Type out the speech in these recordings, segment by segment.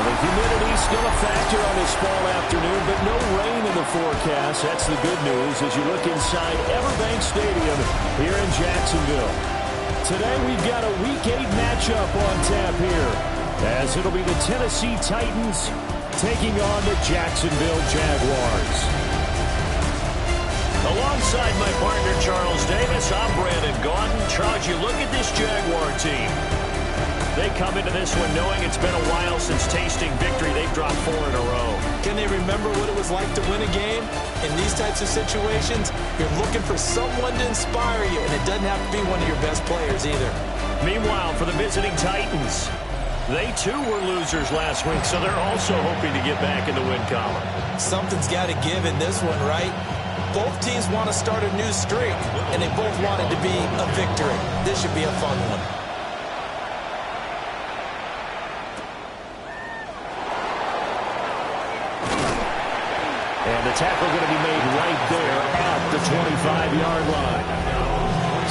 Well, the humidity still a factor on this fall afternoon, but no rain in the forecast. That's the good news as you look inside Everbank Stadium here in Jacksonville. Today we've got a Week 8 matchup on tap here, as it'll be the Tennessee Titans taking on the Jacksonville Jaguars. Alongside my partner Charles Davis, I'm Brandon Gaudin. Charles, you look at this Jaguar team. They come into this one knowing it's been a while since tasting victory. They've dropped 4 in a row. Can they remember what it was like to win a game? In these types of situations, you're looking for someone to inspire you, and it doesn't have to be one of your best players either. Meanwhile, for the visiting Titans, they too were losers last week, so they're also hoping to get back in the win column. Something's got to give in this one, right? Both teams want to start a new streak, and they both want it to be a victory. This should be a fun one. And the tackle going to be made right there at the 25-yard line.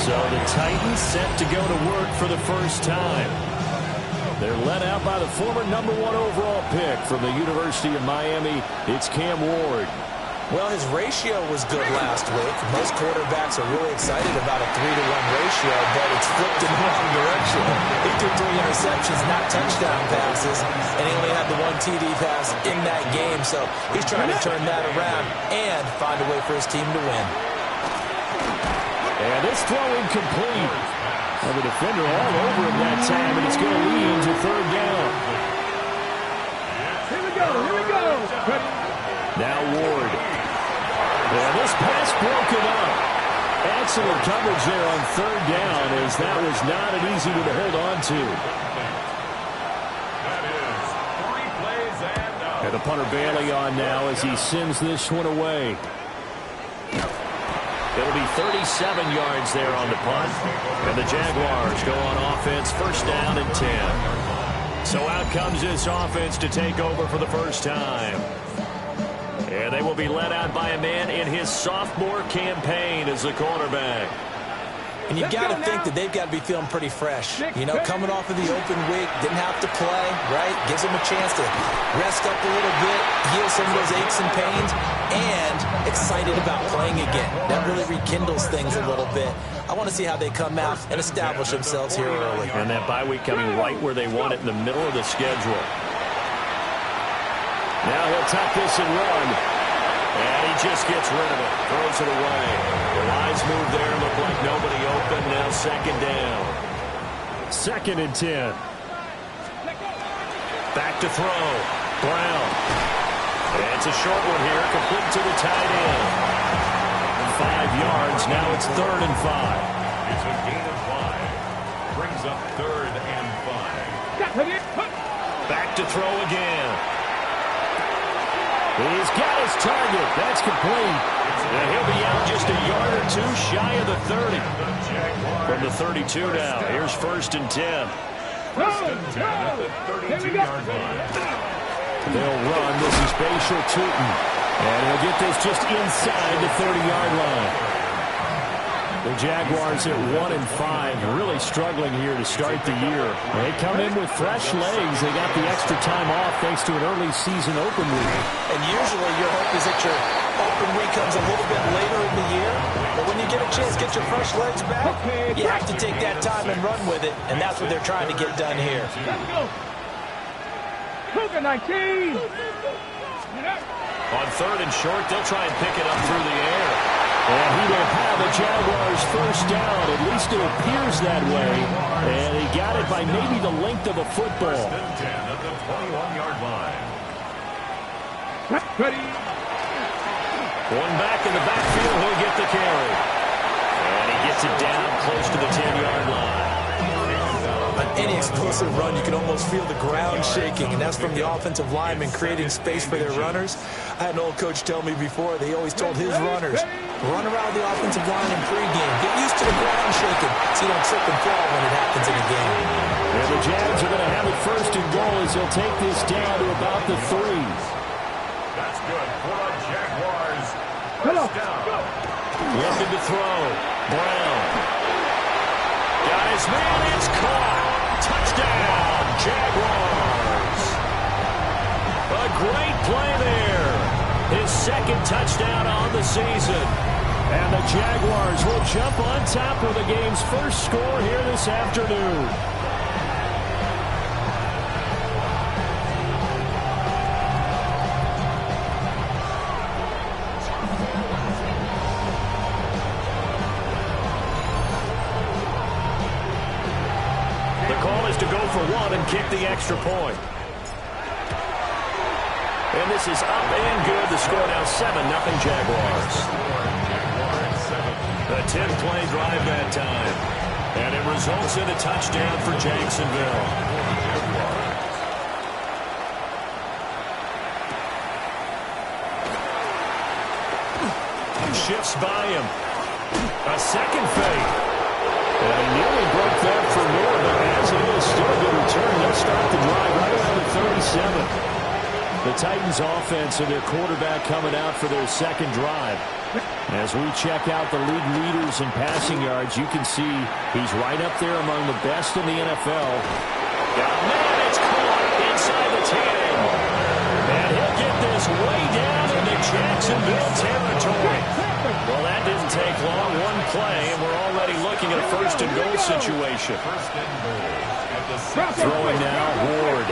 So the Titans set to go to work for the first time. They're led out by the former #1 overall pick from the University of Miami. It's Cam Ward. Well, his ratio was good last week. Most quarterbacks are really excited about a 3-to-1 ratio, but it's flipped in the wrong direction. He threw 3 interceptions, not touchdown passes, and he only had the 1 TD pass in that game. So he's trying to turn that around and find a way for his team to win. And this throw incomplete. And the defender all over him that time, and it's going to lead to 3rd down. Here we go, here we go. Now Ward. And this pass broken up. Excellent coverage there on 3rd down, as that was not an easy one to hold on to. That is 3 plays and out. And the punter Bailey on now as he sends this one away. It'll be 37 yards there on the punt. And the Jaguars go on offense, 1st down and 10. So out comes this offense to take over for the first time. And they will be led out by a man in his sophomore campaign as the quarterback. And you've got to think that they've got to be feeling pretty fresh. You know, coming off of the open week, didn't have to play, right? Gives them a chance to rest up a little bit, heal some of those aches and pains, and excited about playing again. That really rekindles things a little bit. I want to see how they come out and establish themselves here early. And that bye week coming right where they want it, in the middle of the schedule. Now he'll tuck this and run. And he just gets rid of it. Throws it away. The lines move there. Look like nobody open. Now 2nd down. 2nd and 10. Back to throw. Brown. And it's a short one here. Complete to the tight end. 5 yards. Now it's 3rd and 5. It's a gain of 5. Brings up 3rd and 5. Back to throw again. He's got his target. That's complete. And he'll be out just a yard or 2 shy of the 30. From the 32 now. Here's 1st and 10. 1st and 10 at the 32-yard line. They'll run. This is Bashal Tootin. And he'll get this just inside the 30-yard line. The Jaguars at 1-5, really struggling here to start the year. They come in with fresh legs. They got the extra time off thanks to an early season open week. And usually your hope is that your open week comes a little bit later in the year. But when you get a chance to get your fresh legs back, you have to take that time and run with it. And that's what they're trying to get done here. Cougar 19. On 3rd and short, they'll try and pick it up through the air. And he will have the Jaguars 1st down. At least it appears that way. And he got it by maybe the length of a football. 1st and 10 at the 21-yard line. Ready. One back in the backfield. He'll get the carry. And he gets it down close to the 10-yard line. On any explosive run, you can almost feel the ground shaking, and that's from the offensive linemen creating space for their runners. I had an old coach tell me before, they always told his runners, run around the offensive line in pregame. Get used to the ground shaking so you don't trip and fall when it happens in a game. And the Jags are going to have it 1st and goal as they'll take this down to about the 3. That's good for the Jaguars. 1st down. Looking to throw. Brown. Got his man. It's caught. Touchdown, Jaguars. great play there. His second touchdown on the season. And the Jaguars will jump on top of the game's first score here this afternoon. The call is to go for one and kick the extra point. And this is up and good. The score now 7-0 Jaguars. A 10-play drive that time. And it results in a touchdown for Jacksonville. Shifts by him. A second fake. And he nearly broke that for more, but as it is, still a good return. They'll start the drive right around the 37. The Titans offense and their quarterback coming out for their second drive. As we check out the league leaders in passing yards, you can see he's right up there among the best in the NFL. Man, it's caught inside the 10. And he'll get this way down into Jacksonville territory. Well, that didn't take long. One play, and we're already looking at a first-and-goal situation. Throwing now, Ward.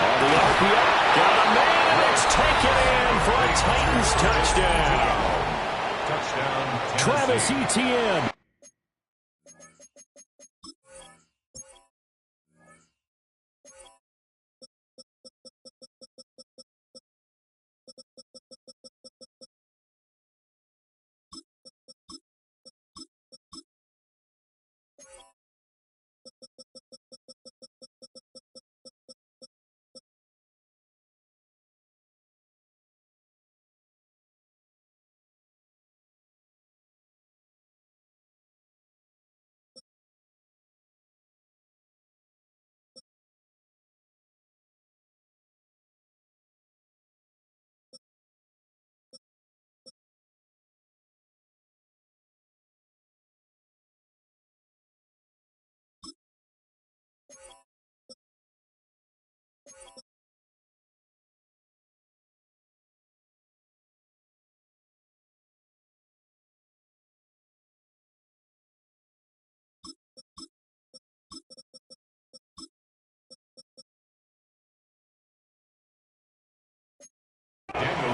On the RPO, got a man, it's taken in for a Titans touchdown. Travis Etienne.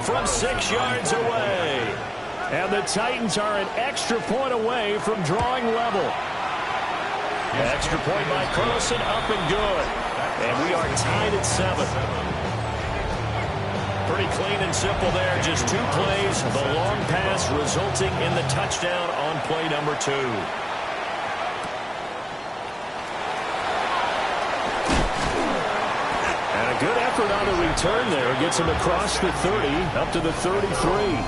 From 6 yards away. And the Titans are an extra point away from drawing level. Extra point by Carlson, up and good. And we are tied at 7. Pretty clean and simple there. Just 2 plays. The long pass resulting in the touchdown on play number 2. Good effort on the return there. Gets him across the 30, up to the 33.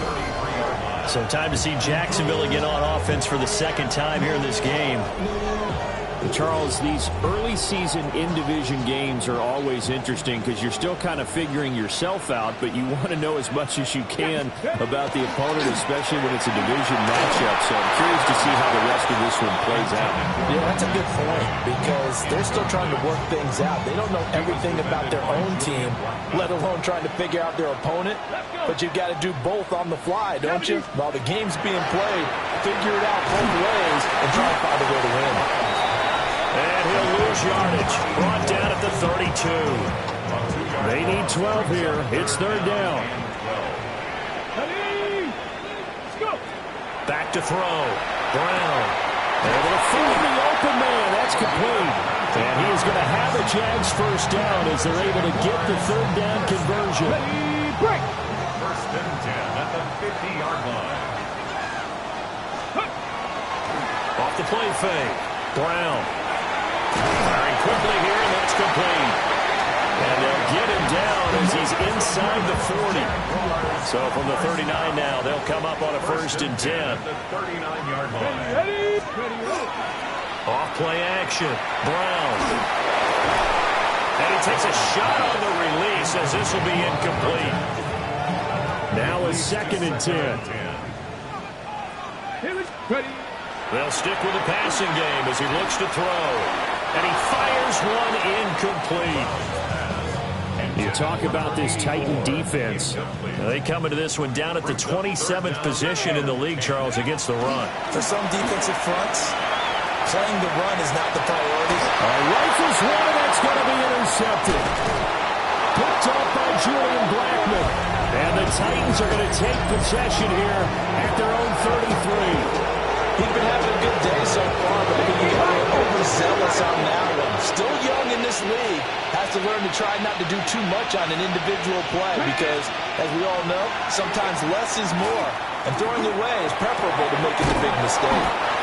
So time to see Jacksonville again on offense for the second time here in this game. Charles, these early season in-division games are always interesting because you're still kind of figuring yourself out, but you want to know as much as you can about the opponent, especially when it's a division matchup. So I'm curious to see how the rest of this one plays out. Yeah, that's a good point because they're still trying to work things out. They don't know everything about their own team, let alone trying to figure out their opponent. But you've got to do both on the fly, don't you? While the game's being played, figure it out both ways and try to find a way to win. And he'll lose yardage. Brought down at the 32. They need 12 here. It's third down. Back to throw. Brown. Able to find the open man. That's complete. And he is going to have a Jags first down as they're able to get the third down conversion. First and 10 at the 50-yard line. Off the play fake. Brown. Firing quickly here, and that's complete. And they'll get him down as he's inside the 40. So from the 39 now, they'll come up on a first and 10. The 39-yard line. Off play action. Brown. And he takes a shot on the release as this will be incomplete. Now a second and 10. They'll stick with the passing game as he looks to throw. And he fires one incomplete. He You talk about this Titan defense. They come into this one down at the 27th position in the league, Charles, against the run. For some defensive fronts, playing the run is not the priority. Rifles one, and that's going to be intercepted. Picked up by Julian Blackman. And the Titans are going to take possession here at their own 33. He's been having a good day so far, but I think he's overzealous on that one. Still young in this league. Has to learn to try not to do too much on an individual play because, as we all know, sometimes less is more. And throwing away is preferable to making the big mistake.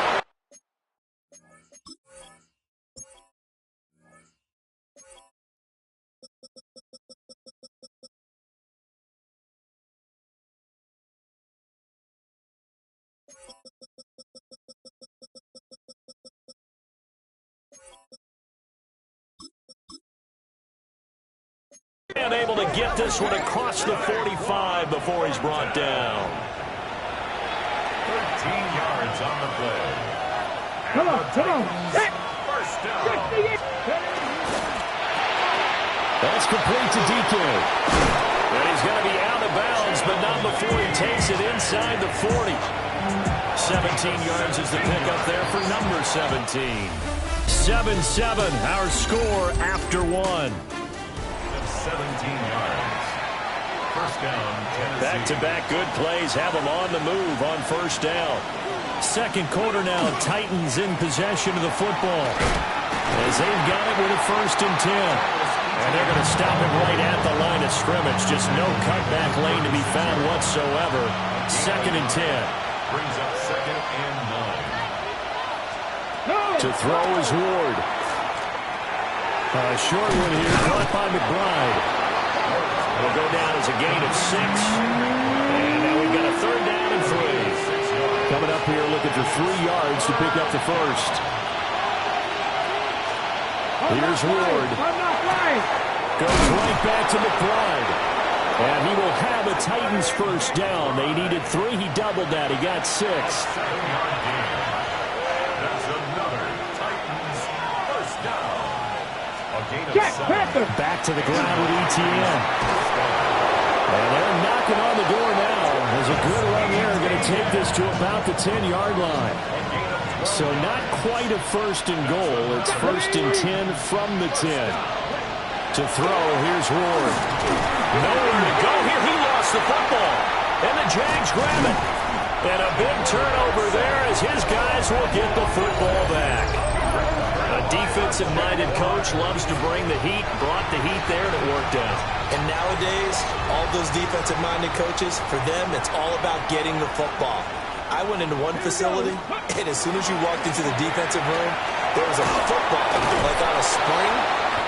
And able to get this one across the 45 before he's brought down. 13 yards on the play. Come on. First down. That's complete to DK. And he's going to be out of bounds, but not before he takes it inside the 40. 17 yards is the pickup there for number 17. 7-7, our score after one. 17 yards. First down, Tennessee. Back-to-back good plays have them on the move on first down. Second quarter now, Titans in possession of the football. As they've got it with a 1st and 10. And they're going to stop it right at the line of scrimmage. Just no cutback lane to be found whatsoever. 2nd and 10. Brings up 2nd and 9. To throw is Ward. A short one here, caught by McBride. It'll go down as a gain of 6. And now we've got a 3rd down and 3. Coming up here looking for 3 yards to pick up the first. Here's Ward. Goes right back to McBride. And he will have a Titans first down. They needed 3. He doubled that. He got 6. 7-yard gain. That's another Titans first down. A gain of 7. Back to the ground with ETN. And they're knocking on the door now. There's a good run there. Going to take this to about the 10-yard line. So not quite a 1st and goal. It's 1st and 10 from the 10. To throw, here's Ward. Nowhere to go here. He lost the football. And the Jags grab it. And a big turnover there as his guys will get the football back. A defensive-minded coach loves to bring the heat, brought the heat there, and it worked out. And nowadays, all those defensive-minded coaches, for them, it's all about getting the football. I went into one facility, and as soon as you walked into the defensive room, there was a football, like on a spring,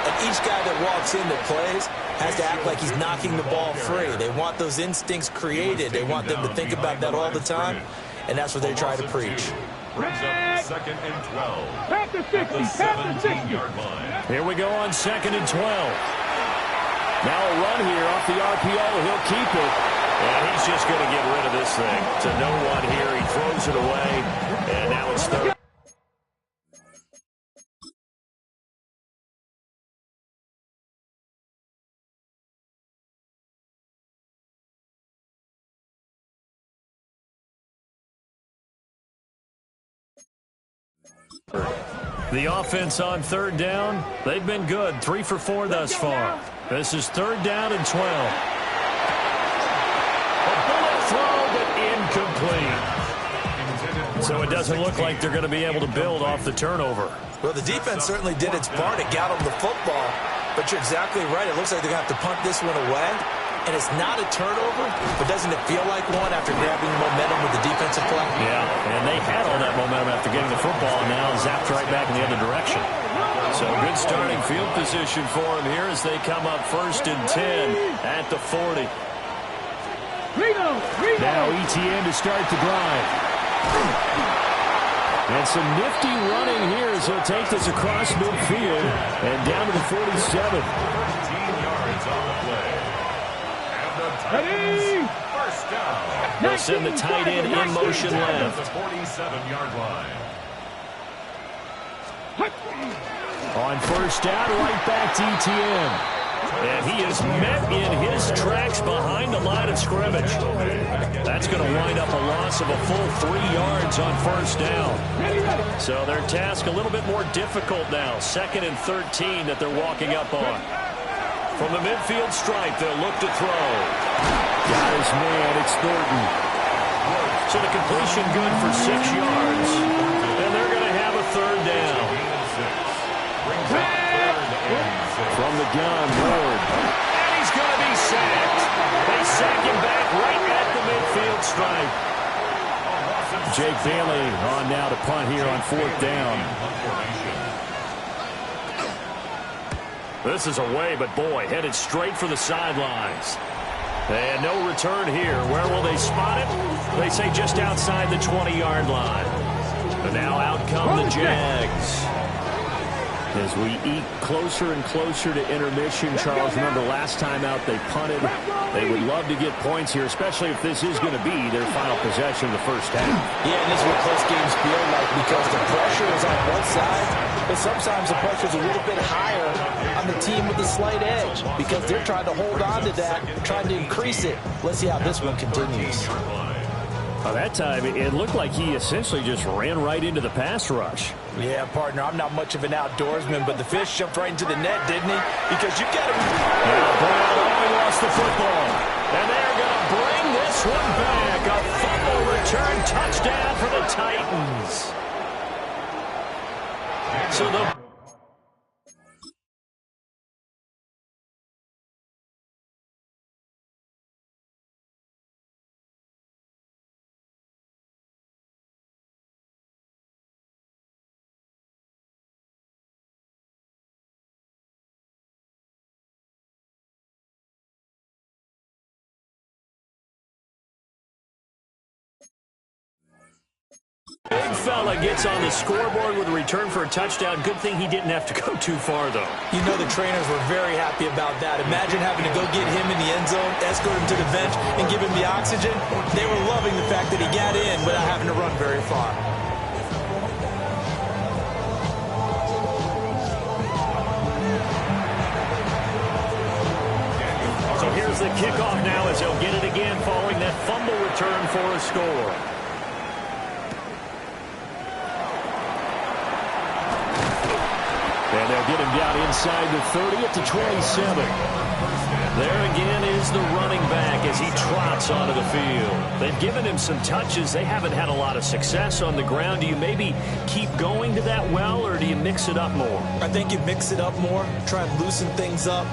and each guy that walks in that plays has to act like he's knocking the ball free. They want those instincts created. They want them to think about that all the time, and that's what they try to preach. Brings up 2nd and 12. At the 17-yard line. Here we go on 2nd and 12. Now a run here off the RPO. He'll keep it. And he's just going to get rid of this thing. To no one here. He throws it away. And now it's 3rd. The offense on 3rd down, they've been good. 3 for 4 thus far. This is 3rd down and 12. A bullet throw, but incomplete. So it doesn't look like they're going to be able to build off the turnover. Well, the defense certainly did its part. It got them the football. But you're exactly right. It looks like they're going to have to punt this one away. And it's not a turnover, but doesn't it feel like one after grabbing momentum with the defensive play? Yeah, and they had all that momentum after getting the football, and now zapped right back in the other direction. So good starting field position for them here as they come up 1st and 10 at the 40. Now ETN to start the drive. And some nifty running here as he'll take this across midfield and down to the 47. 13 yards on the play. Ready? First down. They'll send the tight end in motion left. The 47-yard line. On first down, right back to ETN. And he is is met in his tracks behind the line of scrimmage. That's going to wind up a loss of a full 3 yards on first down. So their task a little bit more difficult now. 2nd and 13 that they're walking up on. From the midfield stripe, they'll look to throw. Got his man, it's Thornton. So the completion good for 6 yards. And they're going to have a 3rd down. From the gun, Ward. And he's going to be sacked. They sack him back right at the midfield stripe. Jake Bailey on now to punt here on 4th down. This is away, but boy, headed straight for the sidelines. And no return here. Where will they spot it? They say just outside the 20-yard line. And now out come the Jags. As we eke closer and closer to intermission, Charles, remember last time out they punted. They would love to get points here, especially if this is going to be their final possession of the first half. Yeah, and this is what close games feel like because the pressure is on one side, but sometimes the pressure is a little bit higher on the team with the slight edge because they're trying to hold on to that, trying to increase it. Let's see how this one continues. That time, it looked like he essentially just ran right into the pass rush. Yeah, partner, I'm not much of an outdoorsman, but the fish jumped right into the net, didn't he? Because you got to... Now Brown only lost the football. And they're going to bring this one back. A fumble return touchdown for the Titans. So the... Big fella gets on the scoreboard with a return for a touchdown. Good thing he didn't have to go too far, though. You know the trainers were very happy about that. Imagine having to go get him in the end zone, escort him to the bench, and give him the oxygen. They were loving the fact that he got in without having to run very far. So here's the kickoff now as they'll get it again following that fumble return for a score. And they'll get him down inside the 30 at the 27. There again is the running back as he trots onto the field. They've given him some touches. They haven't had a lot of success on the ground. Do you maybe keep going to that well, or do you mix it up more? I think you mix it up more, try and loosen things up.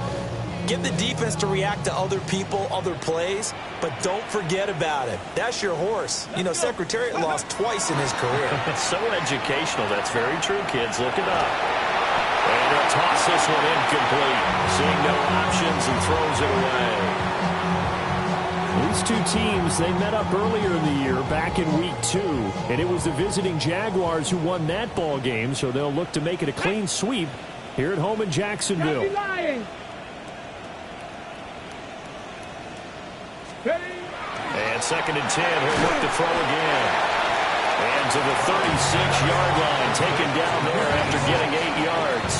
Get the defense to react to other people, other plays, but don't forget about it. That's your horse. You know, Secretariat lost twice in his career. So educational. That's very true, kids. Look it up. And he'll toss this one incomplete. Seeing no options and throws it away. These two teams, they met up earlier in the year, back in week 2. And it was the visiting Jaguars who won that ball game, so they'll look to make it a clean sweep here at home in Jacksonville. And 2nd and 10, he'll look to throw again. And to the 36-yard line, taken down there after getting 8 yards.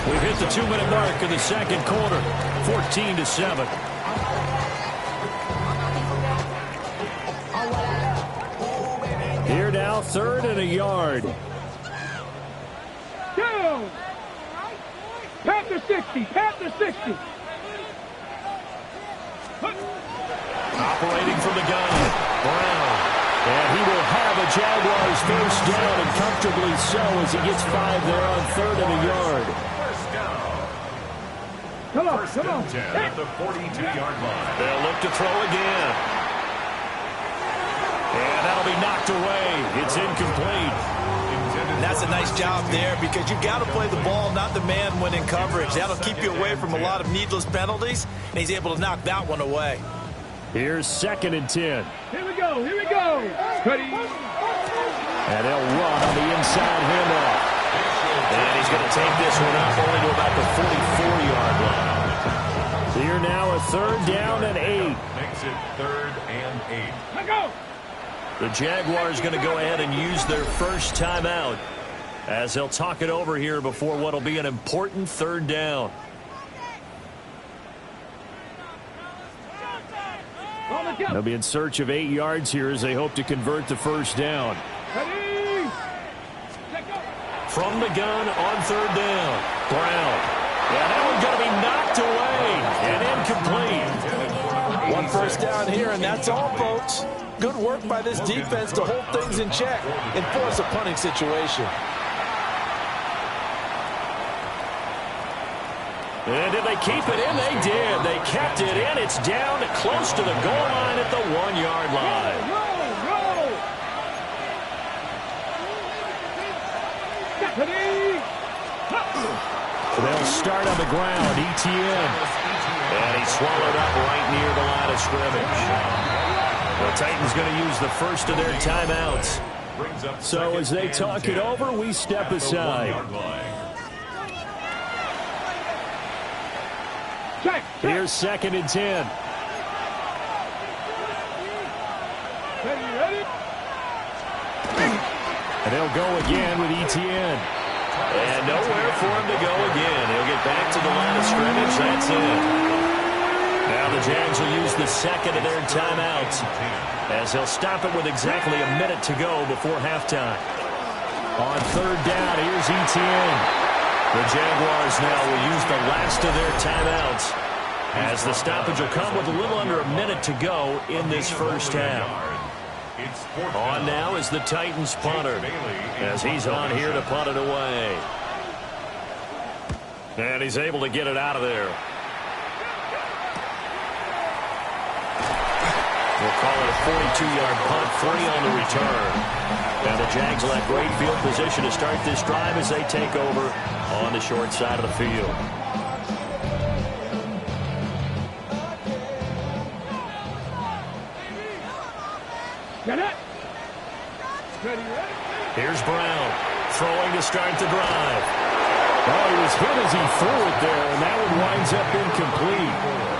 We've hit the 2-minute mark of the second quarter, 14-7. Here now, 3rd and a yard. Down. Panther 60, Panther 60. Operating from the gun, Brown. And he will have a Jaguars first down, and comfortably so as he gets 5 there on 3rd and a yard. First down. Come on, First come on. and 10 at the 42-yard line. They'll look to throw again. And that'll be knocked away. It's incomplete. And that's a nice job there because you've got to play the ball, not the man when in coverage. That'll keep you away from a lot of needless penalties, and he's able to knock that one away. Here's 2nd and 10. Here we go, here we go. Cuddy. And they'll run on the inside handoff. And he's going to take this one up only to about the 44-yard line. Here now a 3rd down and 8. Makes it 3rd and 8. Let go. The Jaguars going to go ahead and use their first timeout as they'll talk it over here before what will be an important 3rd down. They'll be in search of 8 yards here as they hope to convert the first down. From the gun on 3rd down. Brown. Yeah, that one's going to be knocked away and incomplete. 1 first down here, and that's all, folks. Good work by this defense to hold things in check and force a punting situation. And did they keep it in? They did. They kept it in. It's down to close to the goal line at the 1-yard line. They'll start on the ground. Etienne. And he's swallowed up right near the line of scrimmage. The Titans going to use the first of their timeouts. So as they talk it over, we step aside. Here's 2nd and 10. And they'll go again with Etienne. And nowhere for him to go again. He'll get back to the line of scrimmage. That's it. Now the Jags will use the second of their timeouts as they'll stop it with exactly a minute to go before halftime. On 3rd down, here's Etienne. The Jaguars now will use the last of their timeouts as the stoppage will come with a little under a minute to go in this first half. On now is the Titans punter as he's on here to punt it away. And he's able to get it out of there. We'll call it a 42-yard punt, 3 on the return. And the Jags will have great field position to start this drive as they take over on the short side of the field. Here's Brown throwing to start the drive. Oh, he was hit as he threw it there, and that one winds up incomplete.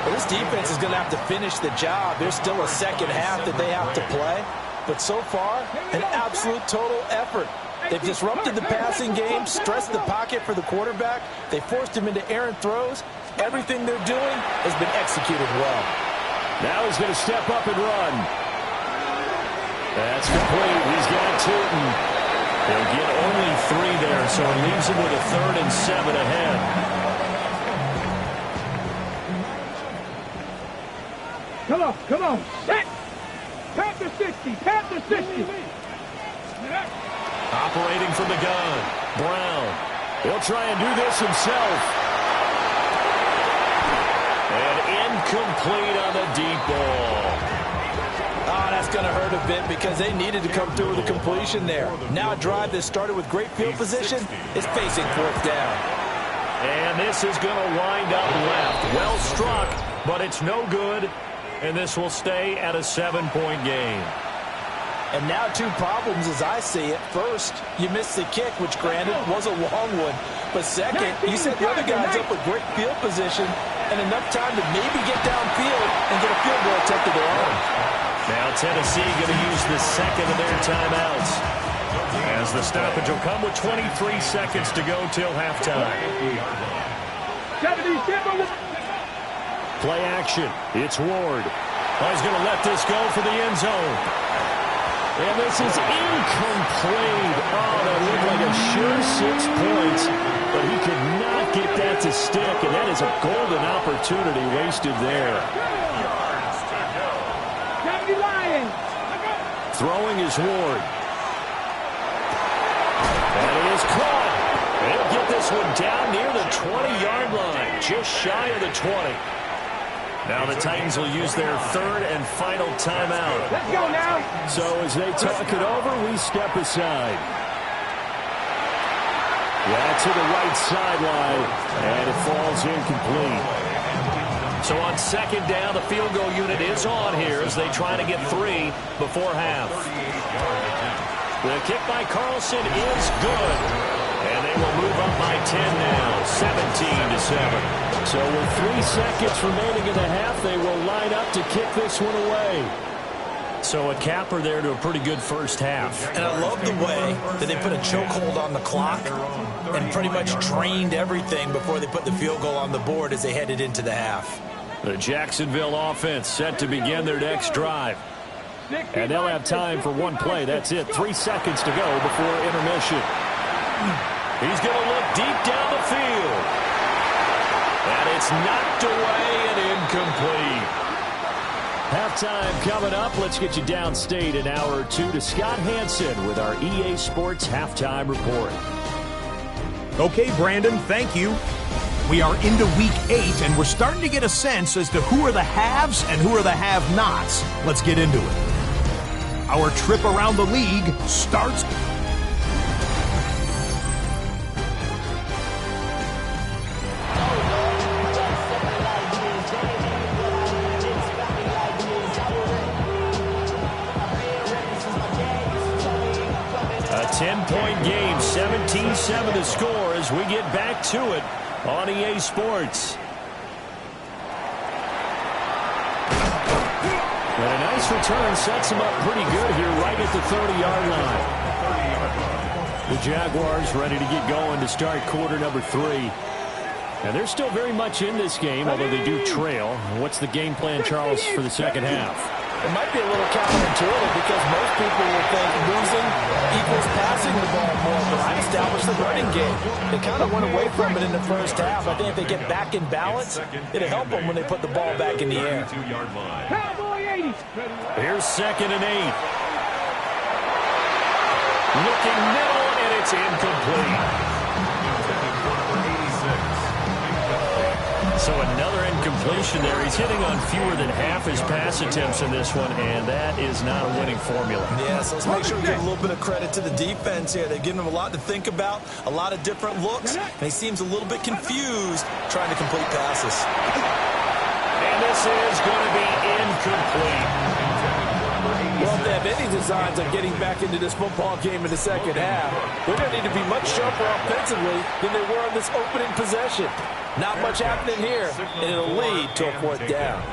Well, this defense is going to have to finish the job. There's still a second half that they have to play. But so far, an absolute total effort. They've disrupted the passing game, stressed the pocket for the quarterback. They forced him into errant throws. Everything they're doing has been executed well. Now he's going to step up and run. That's complete. He's got Tootin. He'll get only 3 there, so it leaves him with a 3rd and 7 ahead. Come on. Set. Pat the 60. Pat the 60. Operating from the gun. Brown. He'll try and do this himself. And incomplete on the deep ball. Oh, that's going to hurt a bit because they needed to come through with a completion there. Now a drive that started with great field position is facing 4th down. And this is going to wind up left. Well struck, but it's no good. And this will stay at a 7-point game. And now 2 problems as I see it. First, you missed the kick, which granted was a long one. But second, you set the other guys up with great field position and enough time to maybe get downfield and get a field goal attempt of their own. Now Tennessee going to use the second of their timeouts as the stoppage will come with 23 seconds to go till halftime. Play action. It's Ward. He's going to let this go for the end zone. And this is incomplete. Oh, that looked like a sure 6 points, but he could not get that to stick, and that is a golden opportunity wasted there. Throwing is Ward. And it is caught. They'll get this one down near the 20-yard line, just shy of the 20. Now the Titans will use their 3rd and final timeout. Let's go now. So as they talk it over, we step aside. Yeah, to the right sideline, and it falls incomplete. So on 2nd down, the field goal unit is on here as they try to get 3 before half. The kick by Carlson is good. And they will move up by 10 now, 17-7. So with 3 seconds remaining in the half, they will line up to kick this one away. So a capper there to a pretty good first half. And I love the way that they put a chokehold on the clock and pretty much drained everything before they put the field goal on the board as they headed into the half. The Jacksonville offense set to begin their next drive. And they'll have time for one play. That's it. 3 seconds to go before intermission. He's going to look deep down the field. And it's knocked away and incomplete. Halftime coming up. Let's get you downstate an hour or two to Scott Hansen with our EA Sports Halftime Report. Okay, Brandon, thank you. We are into Week 8, and we're starting to get a sense as to who are the haves and who are the have-nots. Let's get into it. Our trip around the league starts. A 10-point game, 17-7 the score as we get back to it on EA Sports. And a nice return sets him up pretty good here right at the 30-yard line. The Jaguars ready to get going to start quarter number 3. And they're still very much in this game, although they do trail. What's the game plan, Charles, for the second half? It might be a little counterintuitive because most people will think losing equals passing the ball more, but I established the running game. They kind of went away from it in the first half. I think if they get back in balance, it'll help them when they put the ball back in the air. Here's 2nd and 8. Looking middle, and it's incomplete. So another incompletion there. He's hitting on fewer than half his pass attempts in this one, and that is not a winning formula. Yeah, so let's make sure we give a little bit of credit to the defense here. They've given him a lot to think about, a lot of different looks, and he seems a little bit confused trying to complete passes. And this is going to be incomplete. Well, if they have any designs of getting back into this football game in the second half, they're going to need to be much sharper offensively than they were on this opening possession. Not much happening here, and it'll lead to a 4th down.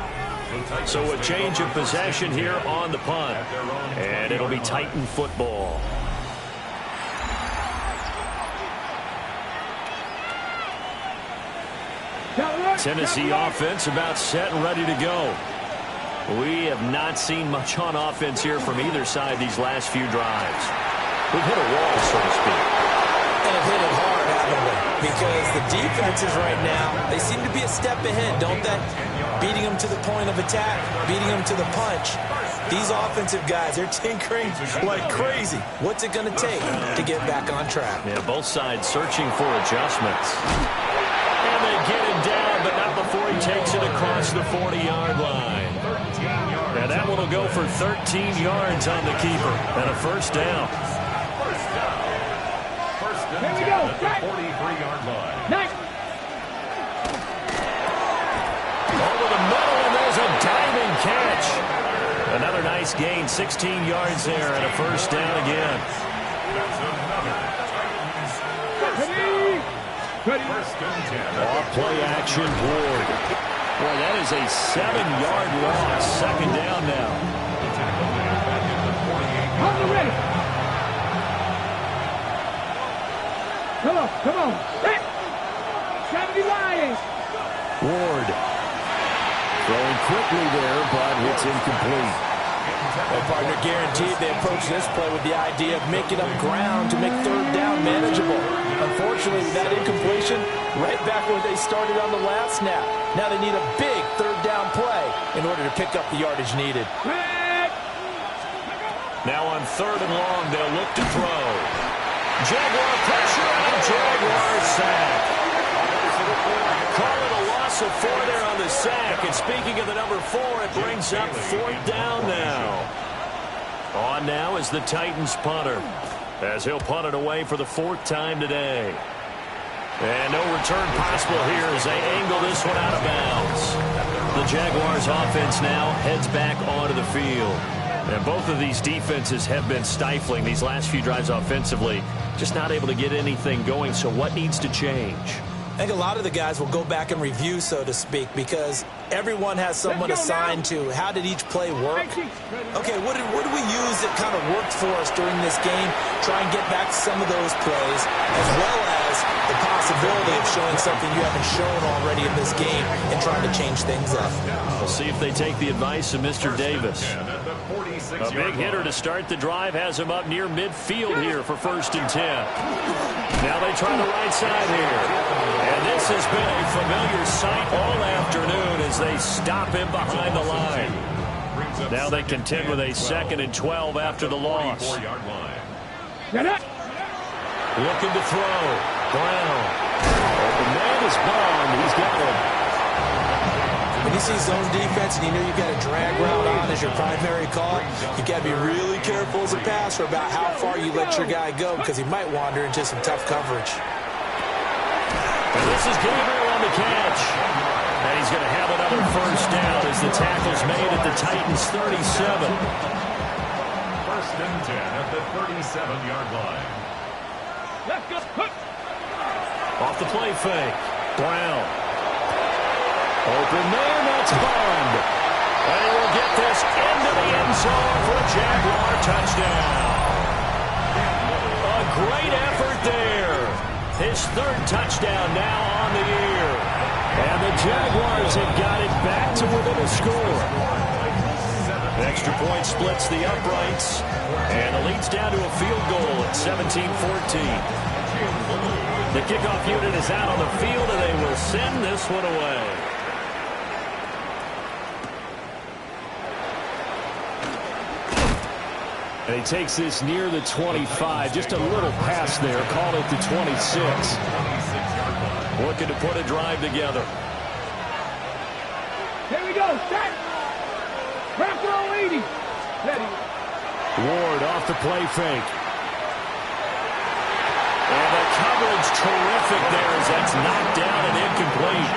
So a change of possession here on the punt, and it'll be Titan football. Tennessee offense about set and ready to go. We have not seen much on offense here from either side these last few drives. We've hit a wall, so to speak. And have hit it hard, haven't we? Because the defenses right now, they seem to be a step ahead, don't they? Beating them to the point of attack, beating them to the punch. These offensive guys, they're tinkering like crazy. What's it going to take to get back on track? Yeah, both sides searching for adjustments. And they get him down, but not before he takes it across the 40-yard line. And that one will go for 13 yards on the keeper and a 1st down. Here we go. 43-yard line. Nice. Over the middle, and there's a diving catch. Another nice gain, 16 yards there, and a 1st down again. Off play action, Ward. Boy, that is a 7-yard loss. 2nd down now. On the ready. Come on. Set. 70 Lions. Ward throwing quickly there, but it's incomplete. Well, partner, guaranteed they approach this play with the idea of making up ground to make 3rd down manageable. Unfortunately, with that incompletion, right back where they started on the last snap. Now they need a big 3rd down play in order to pick up the yardage needed. Now on 3rd and long, they'll look to throw. Jaguar pressure and a Jaguar sack. Call it a loss of 4 there on the sack. And speaking of the number 4, it brings up 4th down now. On now is the Titans punter, as he'll punt it away for the 4th time today. And no return possible here as they angle this one out of bounds. The Jaguars offense now heads back onto the field. And both of these defenses have been stifling these last few drives offensively. Just not able to get anything going. So what needs to change? I think a lot of the guys will go back and review, so to speak, because everyone has someone assigned to how did each play work. Okay, what did we use that kind of worked for us during this game? Try and get back to some of those plays, as well as the possibility of showing something you haven't shown already in this game and trying to change things up. We'll see if they take the advice of Mr. Davis. A big hitter to start the drive has him up near midfield here for 1st and 10. Now they try the right side here. And this has been a familiar sight all afternoon as they stop him behind the line. Now they contend with a 2nd and 12 after the loss. Looking to throw. Brown. The man is Bond. He's got him. When you see zone defense and you know you've got a drag route on as your primary call, you got to be really careful as a passer about how far you let your guy go because he might wander into some tough coverage. And this is Gabriel on the catch. And he's going to have another 1st down as the tackle's made at the Titans' 37. 1st and 10 at the 37-yard line. Let's go. Off the play fake. Brown. Open man, that's Bond. And he will get this into the end zone for a Jaguar touchdown. A great effort there. His 3rd touchdown now on the year. And the Jaguars have got it back to within a score. Extra point splits the uprights. And it leads down to a field goal at 17-14. The kickoff unit is out on the field, and they will send this one away. And he takes this near the 25. Just a little pass there. Call it the 26. Looking to put a drive together. Here we go. Set. Wrap roll 80. Ready. Ward off the play fake. And the coverage terrific there as that's knocked down and incomplete.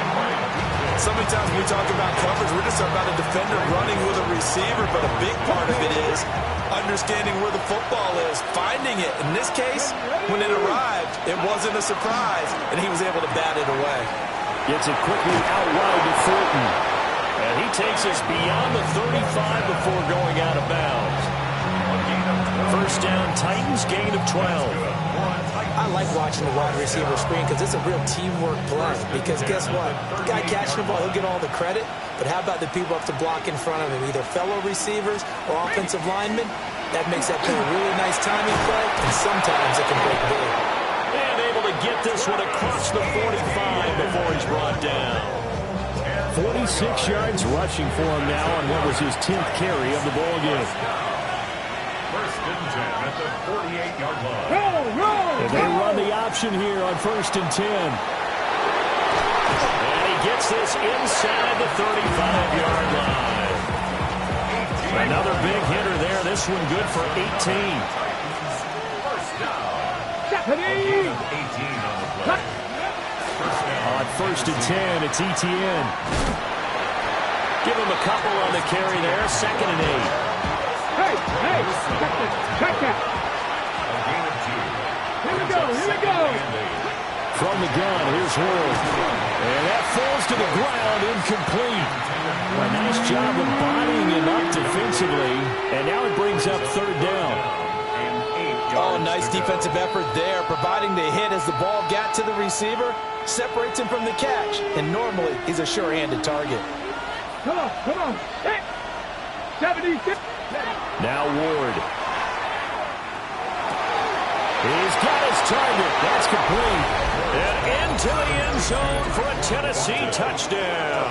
So many times when we talk about coverage, we're just talking about a defender running with a receiver, but a big part of it is understanding where the football is, finding it. In this case, when it arrived, it wasn't a surprise, and he was able to bat it away. Gets it quickly out wide to Thornton. And he takes us beyond the 35 before going out of bounds. 1st down, Titans, gain of 12. I like watching the wide receiver screen because it's a real teamwork play. Because guess what? The guy catching the ball, he'll get all the credit. But how about the people up to block in front of him, either fellow receivers or offensive linemen? That makes that play a really nice timing play, and sometimes it can break big. And able to get this one across the 45 before he's brought down. 46 yards rushing for him now on what was his 10th carry of the ball game. 1st and 10 at the 48-yard line. And they run the option here on 1st and 10. And he gets this inside the 35-yard line. Another big hitter there. This one good for 18. 1st down. 18 on the play. On 1st and 10, it's ETN. Give him a couple on the carry there. 2nd and 8. Hey, check that. A gain of 2. Here we go. From the gun, here's Ward. And that falls to the ground, incomplete. A nice job of bodying him up defensively. And now it brings up 3rd down. Oh, nice defensive effort there, providing the hit as the ball got to the receiver, separates him from the catch. And normally, he's a sure-handed target. Come on. Hey. 76. Now Ward. He's got his target. That's complete. And into the end zone for a Tennessee touchdown.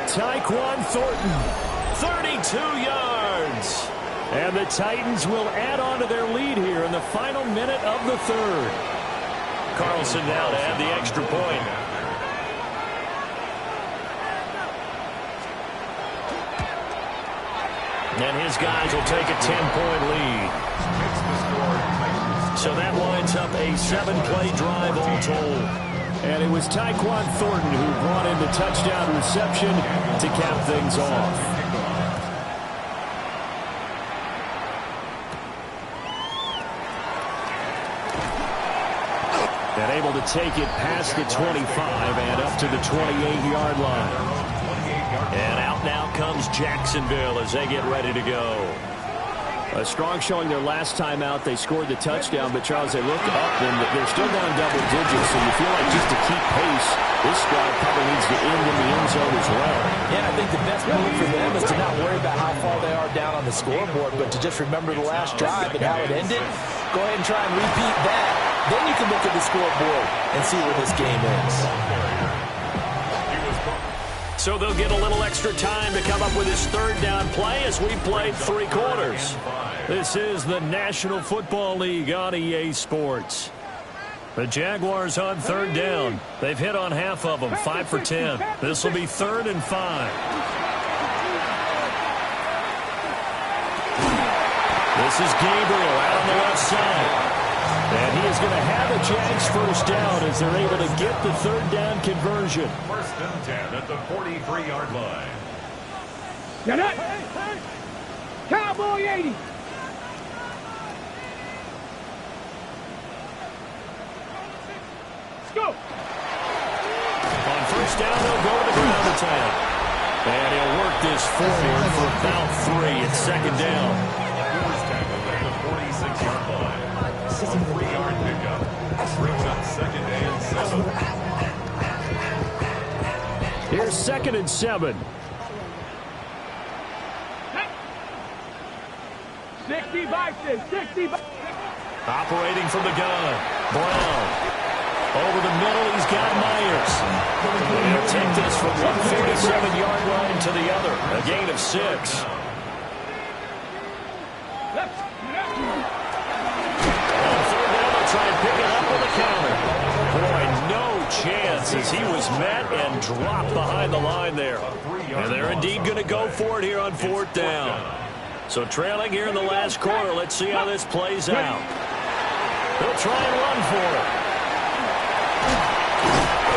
Tyquan Thornton, 32 yards. And the Titans will add on to their lead here in the final minute of the 3rd. Carlson now to add the extra point. And his guys will take a 10-point lead. So that lines up a 7-play drive all told. And it was Tyquan Thornton who brought in the touchdown reception to cap things off. And able to take it past the 25 and up to the 28-yard line. And out now comes Jacksonville as they get ready to go. A strong showing their last time out. They scored the touchdown, but Charles, they look up and they're still down double digits, so you feel like just to keep pace, this squad probably needs to end in the end zone as well. Yeah, I think the best move for them is to not worry about how far they are down on the scoreboard, but to just remember the last drive and how it ended. Go ahead and try and repeat that. Then you can look at the scoreboard and see where this game is. So they'll get a little extra time to come up with his third down play as we played 3 quarters. This is the National Football League on EA Sports. The Jaguars on third down. They've hit on half of them, 5 for 10. This will be 3rd and 5. This is Gabriel out on the left side. And he is going to have a Jags first down as they're able to get the third down conversion. 1st and 10 at the 43-yard line. Get up! Cowboy 80! Let's go! On first down, they'll go to the ground attack. And he'll work this forward for about 3. It's 2nd down. First tackle at the 46-yard line. A 3-yard pickup. Brings up 2nd and 7. Here's 2nd and 7. 60 boxes, 60 boxes. Operating from the gun. Brown. Over the middle, he's got Myers. He'll take this from 147-yard line to the other. A gain of 6. Try and pick it up with a counter. Boy, no chance as he was met and dropped behind the line there. And they're indeed going to go for it here on 4th down. So trailing here in the last quarter, let's see how this plays out. He'll try and run for it.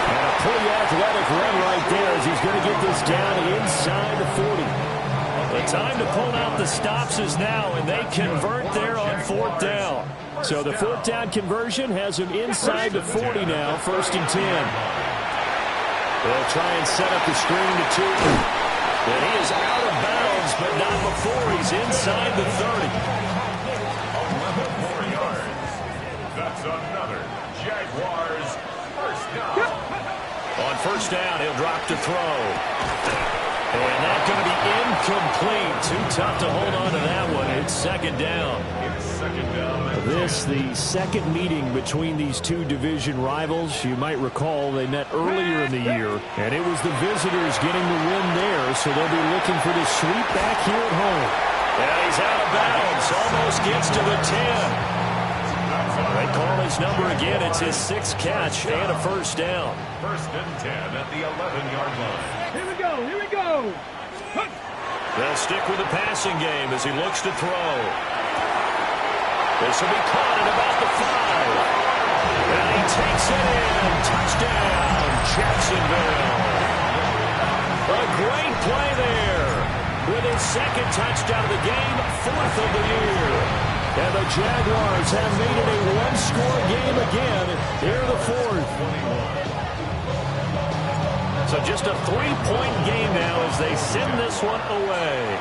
And a pretty athletic run right there as he's going to get this down inside the 40. The time to pull out the stops is now, and they convert there on 4th down. So the 4th down conversion has him inside the 40 now, 1st and 10. They'll try and set up the screen to 2. And he is out of bounds, but not before he's inside the 30. 11 more yards. That's another Jaguars first down. On first down, he'll drop to throw. And that's going to be incomplete. Too tough to hold on to that one. It's 2nd down. This, the second meeting between these two division rivals. You might recall they met earlier in the year, and it was the visitors getting the win there, so they'll be looking for the sweep back here at home. And he's out of bounds. Almost gets to the 10. They call his number again. It's his 6th catch and a first down. 1st and 10 at the 11-yard line. Here we go, here we go. They'll stick with the passing game as he looks to throw. This will be caught at about the 5. And he takes it in. Touchdown, Jacksonville. A great play there. With his 2nd touchdown of the game, 4th of the year. And the Jaguars have made it a one-score game again. Here the 4th. So just a 3-point game now as they send this one away.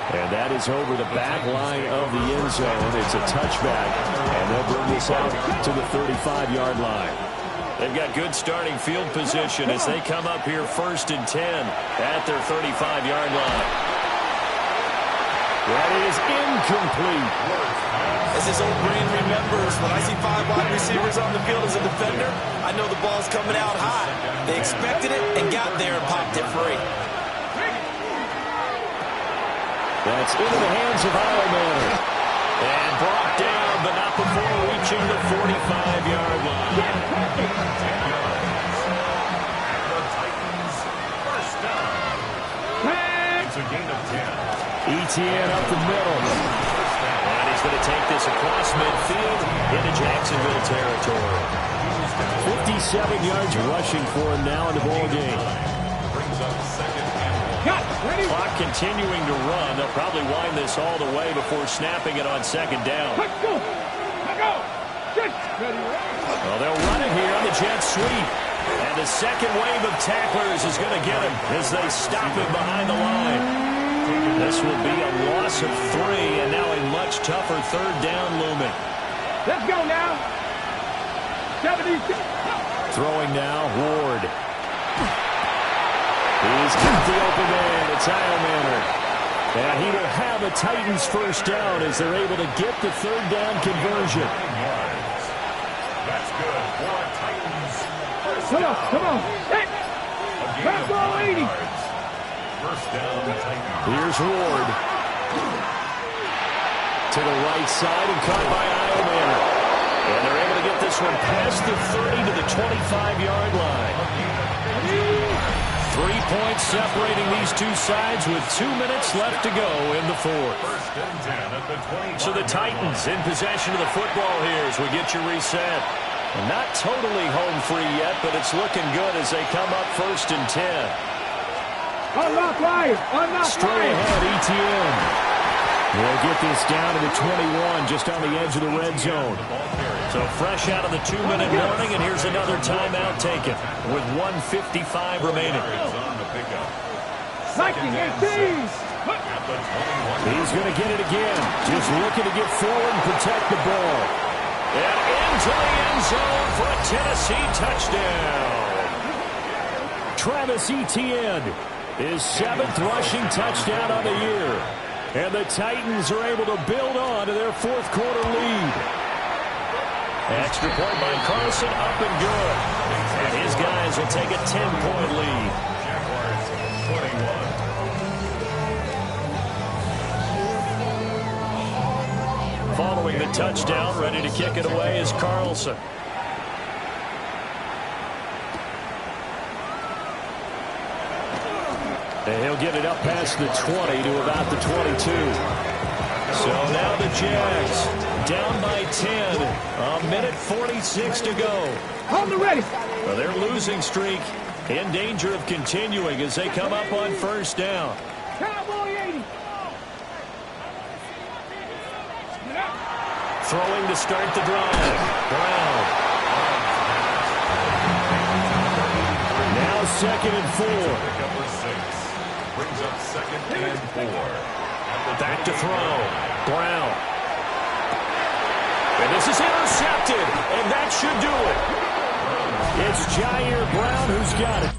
And that is over the back line of the end zone. It's a touchback, and they'll bring this out to the 35-yard line. They've got good starting field position as they come up here 1st and 10 at their 35-yard line. That is incomplete. As his old brain remembers, when I see 5 wide receivers on the field as a defender, I know the ball's coming out high. They expected it and got there and popped it free. That's into the hands of Ironman. And brought down, but not before reaching the 45-yard line. The Titans first down. It's a gain of 10. ETN up the middle. And he's going to take this across midfield into Jacksonville territory. 57 yards rushing for him now in the ball game. Brings up 2nd and 1. Clock continuing to run. They'll probably wind this all the way before snapping it on 2nd down. Let's go. Let's go. Well, they'll run it here on the jet sweep. And the second wave of tacklers is going to get him as they stop him behind the line. This will be a loss of 3, and now a much tougher third down looming. Let's go now. 76. Throwing now, Ward. He's got the open man. It's Eilmanner. And he will have a Titans first down as they're able to get the third down conversion. That's good for a Titans. Come on. Hit. Back row 80. First down, Titans. Here's Ward. To the right side and caught by Eilmanner. And they're able to get this one past the 30 to the 25-yard line. 3 points separating these two sides with 2 minutes left to go in the fourth. First and 10 at the 25. So the Titans in possession of the football here as we get you reset. Not totally home free yet, but it's looking good as they come up first and 10. Unlock life. Straight ahead, ETN. They'll get this down to the 21, just on the edge of the red zone. So fresh out of the 2-minute warning, and here's another timeout taken with 1:55 remaining. He's going to get it again. Just looking to get forward and protect the ball. And into the end zone for a Tennessee touchdown. Travis Etienne, his 7th rushing touchdown on the year. And the Titans are able to build on to their fourth-quarter lead. Extra point by Carlson, up and good. And his guys will take a 10-point lead. Jaguars 21. Following the touchdown, ready to kick it away is Carlson. And he'll get it up past the 20 to about the 22. So now the Jags down by 10. A minute 46 to go. On the ready. Well, their losing streak in danger of continuing as they come up on first down. Cowboy 80. Throwing to start the drive. Brown. Now 2nd and 4. Number 6 brings up 2nd and 4. Back to throw. Brown. And this is intercepted, and that should do it. It's Jair Brown who's got it.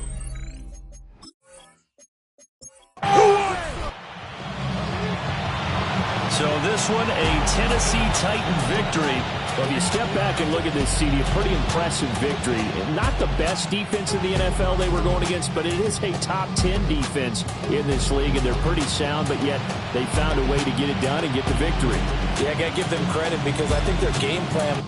So this one, a Tennessee Titans victory. Well, if you step back and look at this, CD, a pretty impressive victory. Not the best defense in the NFL they were going against, but it is a top 10 defense in this league, and they're pretty sound, but yet they found a way to get it done and get the victory. Yeah, I got to give them credit because I think their game plan